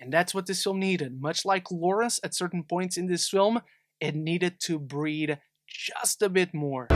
And that's what this film needed. Much like Lawrence at certain points in this film, it needed to breathe just a bit more.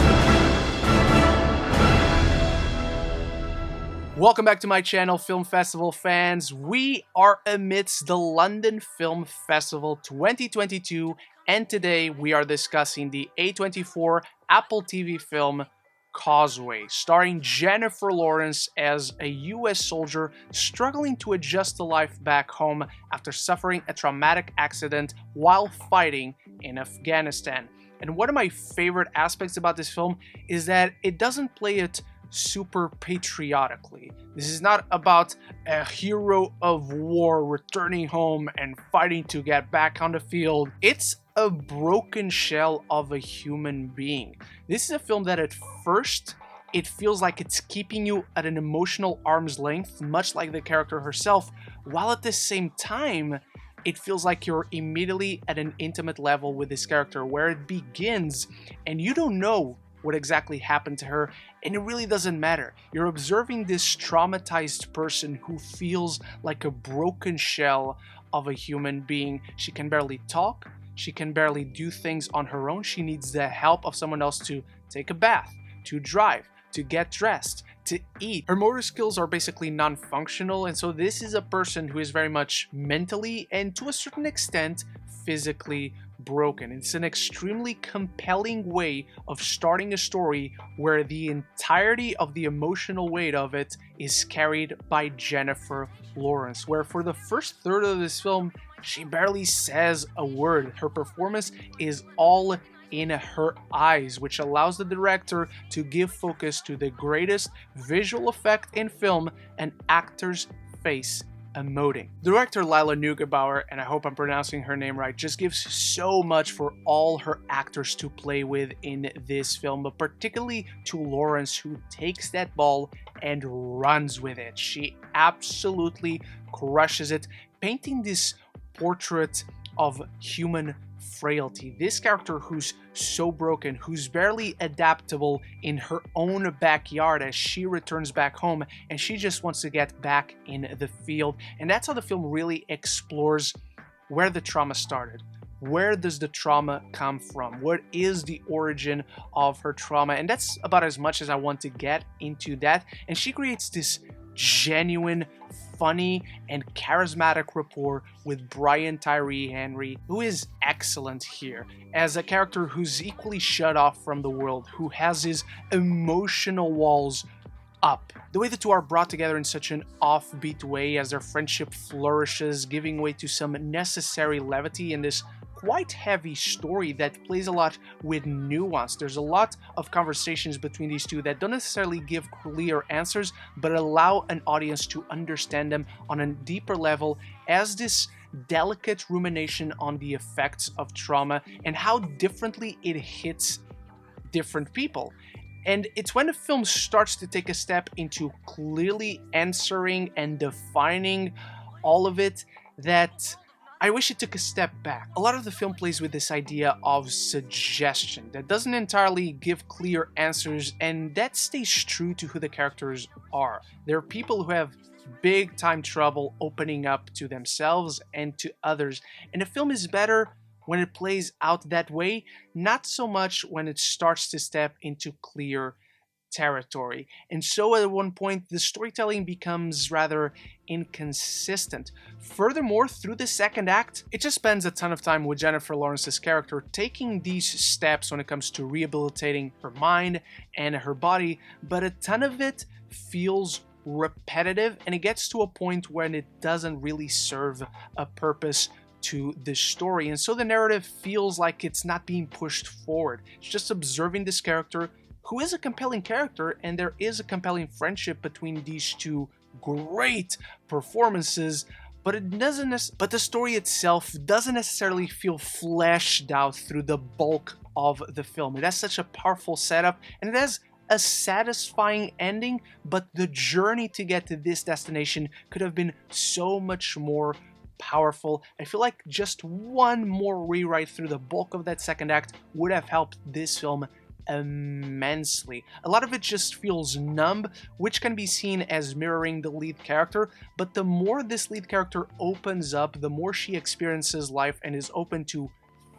Welcome back to my channel, Film Festival fans. We are amidst the London Film Festival 2022, and today we are discussing the A24 Apple TV film Causeway, starring Jennifer Lawrence as a US soldier struggling to adjust to life back home after suffering a traumatic accident while fighting in Afghanistan. And one of my favorite aspects about this film is that it doesn't play it super patriotically. This is not about a hero of war returning home and fighting to get back on the field. It's a broken shell of a human being. This is a film that at first it feels like it's keeping you at an emotional arm's length, much like the character herself, while at the same time it feels like you're immediately at an intimate level with this character, where it begins and you don't know what exactly happened to her, and it really doesn't matter. You're observing this traumatized person who feels like a broken shell of a human being. She can barely talk, she can barely do things on her own. She needs the help of someone else to take a bath, to drive, to get dressed, to eat. Her motor skills are basically non-functional, and so this is a person who is very much mentally and to a certain extent physically broken. It's an extremely compelling way of starting a story where the entirety of the emotional weight of it is carried by Jennifer Lawrence, where for the first third of this film, she barely says a word. Her performance is all in her eyes, which allows the director to give focus to the greatest visual effect in film, an actor's face emoting. Director Lila Neugebauer, and I hope I'm pronouncing her name right, just gives so much for all her actors to play with in this film, but particularly to Lawrence, who takes that ball and runs with it. She absolutely crushes it, painting this portrait of human frailty. This character who's so broken, who's barely adaptable in her own backyard as she returns back home, and she just wants to get back in the field. And that's how the film really explores where the trauma started. Where does the trauma come from? What is the origin of her trauma? And that's about as much as I want to get into that. And she creates this genuine, funny, and charismatic rapport with Bryan Tyree Henry, who is excellent here as a character who's equally shut off from the world, who has his emotional walls up. The way the two are brought together in such an offbeat way as their friendship flourishes, giving way to some necessary levity in this quite heavy story that plays a lot with nuance. There's a lot of conversations between these two that don't necessarily give clear answers, but allow an audience to understand them on a deeper level as this delicate rumination on the effects of trauma and how differently it hits different people. And it's when the film starts to take a step into clearly answering and defining all of it that I wish it took a step back. A lot of the film plays with this idea of suggestion that doesn't entirely give clear answers, and that stays true to who the characters are. They're people who have big time trouble opening up to themselves and to others, and the film is better when it plays out that way, not so much when it starts to step into clear territory. And so at one point, the storytelling becomes rather inconsistent. Furthermore, through the second act, it just spends a ton of time with Jennifer Lawrence's character taking these steps when it comes to rehabilitating her mind and her body, but a ton of it feels repetitive, and it gets to a point when it doesn't really serve a purpose to the story, and so the narrative feels like it's not being pushed forward. It's just observing this character, who is a compelling character, and there is a compelling friendship between these two great performances, but the story itself doesn't necessarily feel fleshed out through the bulk of the film. It has such a powerful setup, and it has a satisfying ending, but the journey to get to this destination could have been so much more powerful. I feel like just one more rewrite through the bulk of that second act would have helped this film immensely. A lot of it just feels numb, which can be seen as mirroring the lead character, but the more this lead character opens up, the more she experiences life and is open to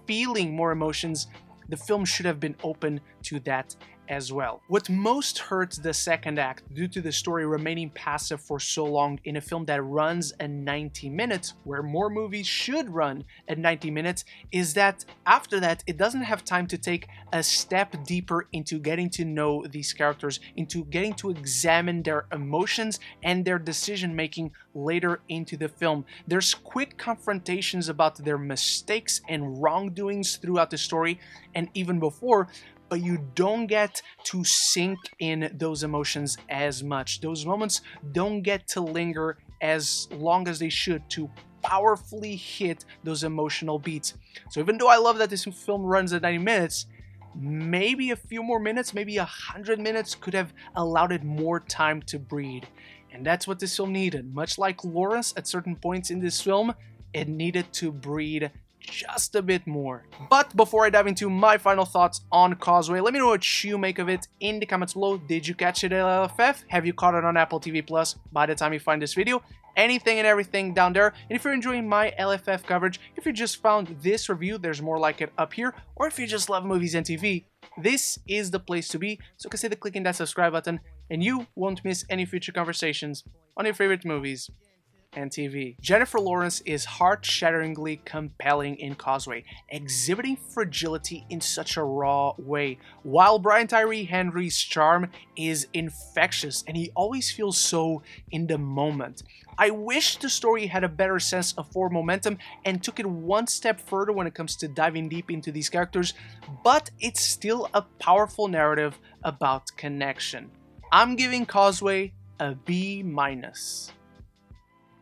feeling more emotions, the film should have been open to that as well. What most hurts the second act, due to the story remaining passive for so long in a film that runs at 90 minutes, where more movies should run at 90 minutes, is that after that, it doesn't have time to take a step deeper into getting to know these characters, into getting to examine their emotions and their decision making later into the film. There's quick confrontations about their mistakes and wrongdoings throughout the story, and even before, but you don't get to sink in those emotions as much. Those moments don't get to linger as long as they should to powerfully hit those emotional beats. So even though I love that this film runs at 90 minutes, maybe a few more minutes, maybe 100 minutes could have allowed it more time to breathe. And that's what this film needed. Much like Lawrence at certain points in this film, it needed to breathe just a bit more. But before I dive into my final thoughts on Causeway, let me know what you make of it in the comments below. Did you catch it at LFF? Have you caught it on Apple TV Plus by the time you find this video? Anything and everything down there. And if you're enjoying my LFF coverage, if you just found this review, there's more like it up here, or if you just love movies and TV, this is the place to be. So consider clicking that subscribe button and you won't miss any future conversations on your favorite movies and TV. Jennifer Lawrence is heart-shatteringly compelling in Causeway, exhibiting fragility in such a raw way, while Bryan Tyree Henry's charm is infectious and he always feels so in the moment. I wish the story had a better sense of forward momentum and took it one step further when it comes to diving deep into these characters, but it's still a powerful narrative about connection. I'm giving Causeway a B-.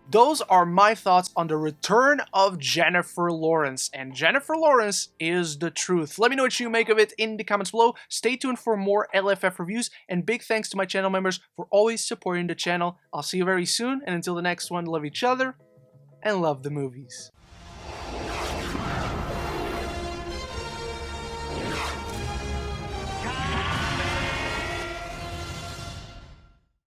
Those are my thoughts on the return of Jennifer Lawrence, and Jennifer Lawrence is the truth. Let me know what you make of it in the comments below. Stay tuned for more LFF reviews, and big thanks to my channel members for always supporting the channel. I'll see you very soon, and until the next one, love each other and love the movies.